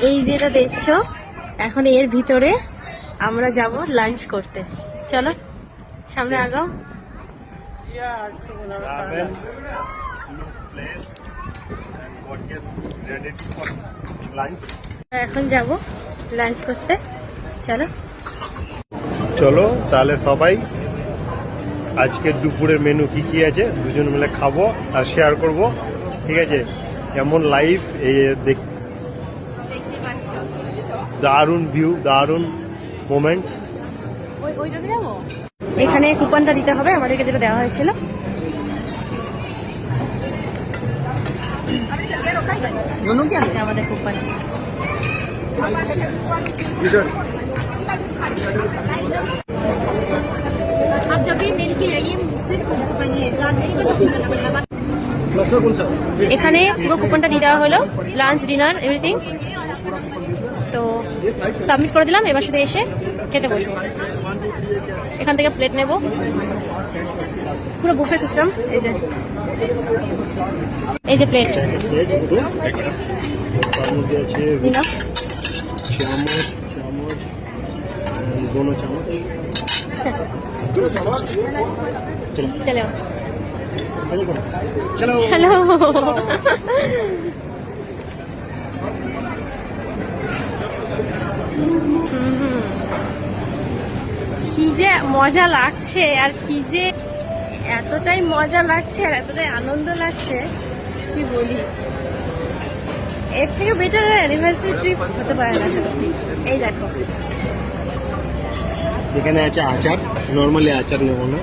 এই যেটা দেখছো এখন এর ভিতরে আমরা যাব লাঞ্চ করতে। চলো সামনে আগাও। এখন যাব লাঞ্চ করতে। চলো চলো তাহলে সবাই আজকে দুপুরের মেনু কি কি আছে দুজন মিলে খাবো আর শেয়ার করব, ঠিক আছে? এমন লাইভ এই দেখতে পাচ্ছ, দারুণ ভিউ, দারুণ মোমেন্ট। ওইটাতে যাবো। এখানে কুপনটা দিতে হবে আমাদেরকে, যেটা দেওয়া হয়েছিল। আচ্ছা আমাদের কুপন आप जब भी मिल के आइए सिर्फ এখানে পুরো কুপনটা দিয়ে দেওয়া হলো, লাঞ্চ ডিনার এভরিথিং। তো সাবমিট করে দিলাম, এবার শুধু এসে খেতে বসবো। এখান থেকে প্লেট নেব, পুরো বুফে সিস্টেম। এই যে প্লেট নিলাম। চলো চলো কি যে মজা লাগছে, আর কি যে এতটাই মজা লাগছে আর এতটাই আনন্দ লাগছে কি বলি। এর থেকে বেটার অ্যানিভার্সারি ট্রিপ হতে পারে না সত্যি। এই দেখো এখানে আছে আচার, নর্মালি আচার নেবো না,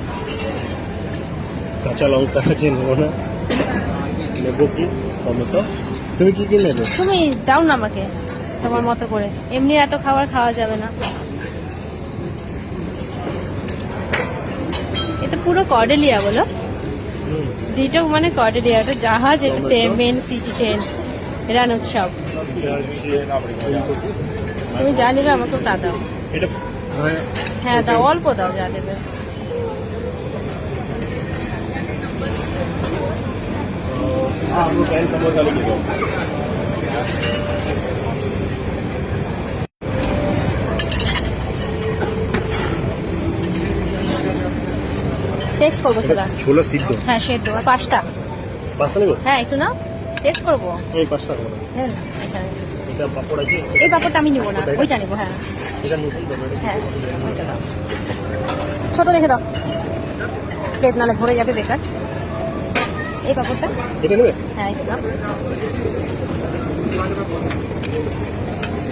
কাঁচা লঙ্কা আছে নেবো না, নেবো কি টমেটো। তুমি কি কি নেবে? তুমি দাও না আমাকে তোমার মতো করে, এমনি এত খাবার খাওয়া যাবে না। এটা পুরো কর্ডেলিয়া বলো, দ্বিটক মানে কর্ডেলিয়া, এটা জাহাজ, এটা মেন সিটি ট্রেন, রান উৎসব। তুমি যা নেবে আমাকেও তা দাও। হ্যাঁ দাও, অল্প দাও যা দেবে। টেস্ট করবো সেটা। ছোলা সিদ্ধ, হ্যাঁ সেদ্ধ, আর পাস্তা। পাস্তা নেবো? হ্যাঁ একটু নাও, টেস্ট করবো। এই পাস্তা নেবো। হ্যাঁ এটা পাপড় আছে? এই পাপড়টা আমি নেবো না, ওইটা নেবো। হ্যাঁ এটা নতুন তো? হ্যাঁ ওইটা দাও, ছোট দেখে দাও, প্লেট নালে ভরে যাবে বেকার। এই পাপড়টা এটা নেবে? হ্যাঁ এটা দাও।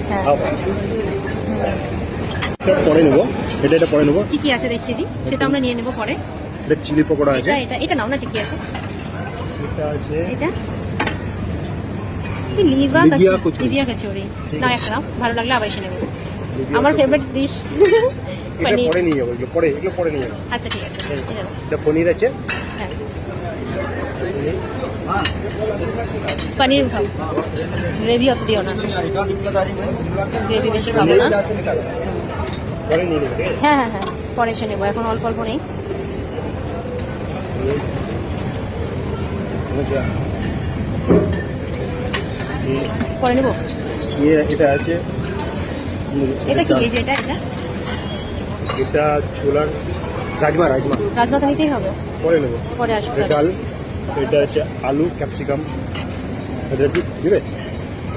হ্যাঁ এটা পরে নেবো, এটা পরে নেবো। কি কি আছে দেখিয়ে দিই, সেটা আমরা নিয়ে নেবো পরে। এটা চিলি পকোড়া আছে। এটা এটা নাও না, কি আছে এটা আছে? এটা কি লিবিয়া কচুরি নাও, একটা নাও, ভালো লাগলে আবার এসে নেবো। আমার ফেভারিট ডিশ এটা পরে নিয়ে যাবো, এগুলো পরে নিয়ে যাবো। আচ্ছা ঠিক আছে। এটা পনির আছে। হ্যাঁ পনির খাও, গ্রেভি অত দিও না, গ্রেভি বেশি খাবো না। পরে নিয়ে নেবো। হ্যাঁ হ্যাঁ হ্যাঁ পরে এসে নেবো, এখন অল্প অল্প নেই। পরে নেবো। এটা আছে, এটা কি? এই যে এটা এটা এটা ছোলার রাজমা তো নিতেই হবে, পরে নেবো, পরে আসবে। ডাল। এটা আছে আলু ক্যাপসিকাম, এটা দিবে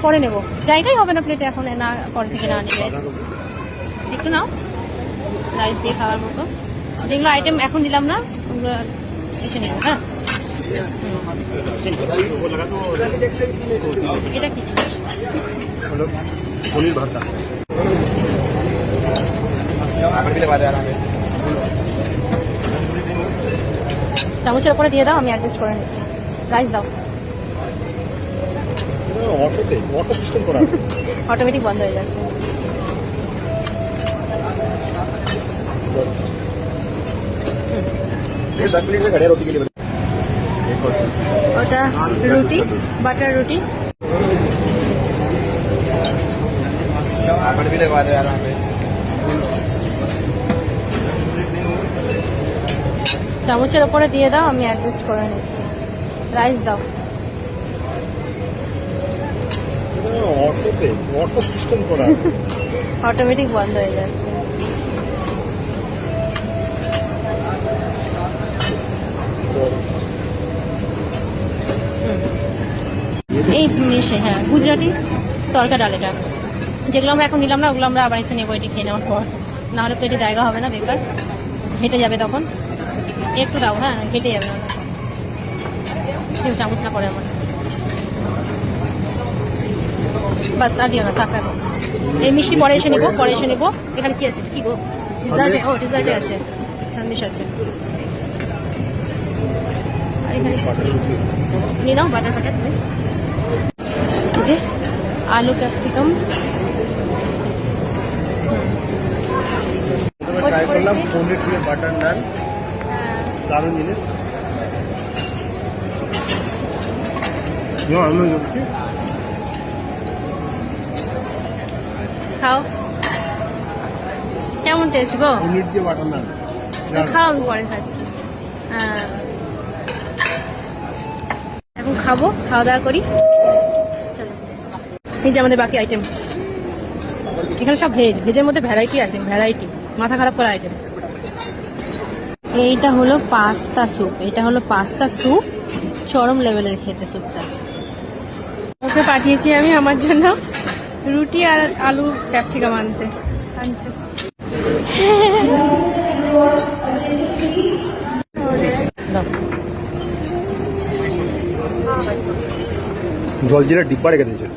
পরে নেবো, জায়গাই হবে না প্লেটে এখন, না পরে থেকে না নিলে। একটু নাও, রাইস দিয়ে খাওয়ার মতো। যেগুলো আইটেম এখন নিলাম না ওগুলো এসে নেবো। হ্যাঁ এটা কি পনির ভর্তা। চামচের উপরে দিয়ে দাও, আমি অ্যাডজাস্ট করে নিচ্ছি। রাইস দাও, অটো সিস্টেম করা, অটোমেটিক বন্ধ হয়ে যাচ্ছে। ওটা রুটি, বাটার রুটি। চামচের ওপরে দিয়ে দাও, আমি অ্যাডজাস্ট করে নিচ্ছি। রাইস দাও। অটো এতে অটো সিস্টেম করা অটোমেটিক বন্ধ হয়ে যাচ্ছে। এই সে হ্যাঁ গুজরাটি তরকা ডাল এটা, যেগুলো আমরা এখন নিলাম না ওগুলো আমরা আবার এসে নেবো এটি খেয়ে নেওয়ার পর, না হলে পেটে জায়গা হবে না, বেকার হেঁটে যাবে তখন। একটু দাও, হ্যাঁ হেঁটে যাবে না, কেউ চামচ না পড়ে আমার। বাস আর দিও না, থাক এখন। এই মিষ্টি পরে এসে নেবো, পরে এসে নেবো। এখানে কি আছে, কি গো ডিজার্টে? ও ডিজার্টে আছে, সন্দেশ আছে। আর এখানে নিয়ে নাও বাটার ফাটার তুমি। ওকে আলু ক্যাপসিকাম ট্রাই করলাম পনির দিয়ে বাটার নান, দারুণ জিনিস। খাও, কেমন টেস্ট গো? পনির দিয়ে বাটার নান খাও, আমি পরে খাচ্ছি। হ্যাঁ এখন খাবো, খাওয়া দাওয়া করি। চলো, এই যে আমাদের বাকি আইটেম, এখানে সব ভেজ, ভেজের মধ্যে ভ্যারাইটি আইটেম, ভ্যারাইটি মাথা খারাপ করা আইটেম। এইটা হলো পাস্তা স্যুপ, এটা হলো পাস্তা স্যুপ, চরম লেভেলের খেতে স্যুপটা। ওকে পাঠিয়েছি আমি আমার জন্য রুটি আর আলু ক্যাপসিকাম আনতে, আনছে। জলজিরা ডিব্বা রেখে দিয়েছে।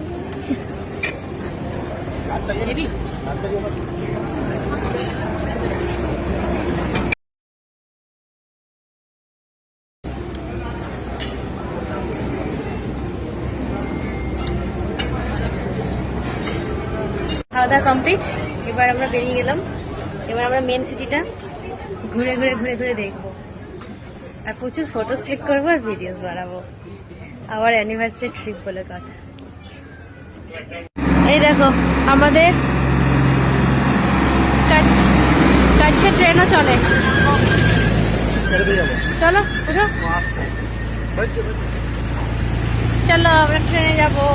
খাওয়া দাওয়া কমপ্লিট, এবার আমরা বেরিয়ে গেলাম। এবার আমরা মেন সিটিটা ঘুরে ঘুরে ঘুরে ঘুরে দেখবো, আর প্রচুর ফটোস ক্লিক করবো আর ভিডিওস বানাবো। আবার অ্যানিভার্সারি ট্রিপ বলে কথা। এই দেখো আমাদের কাছে ট্রেনও চলে, চলো উঠো, চলো আমরা ট্রেনে যাবো।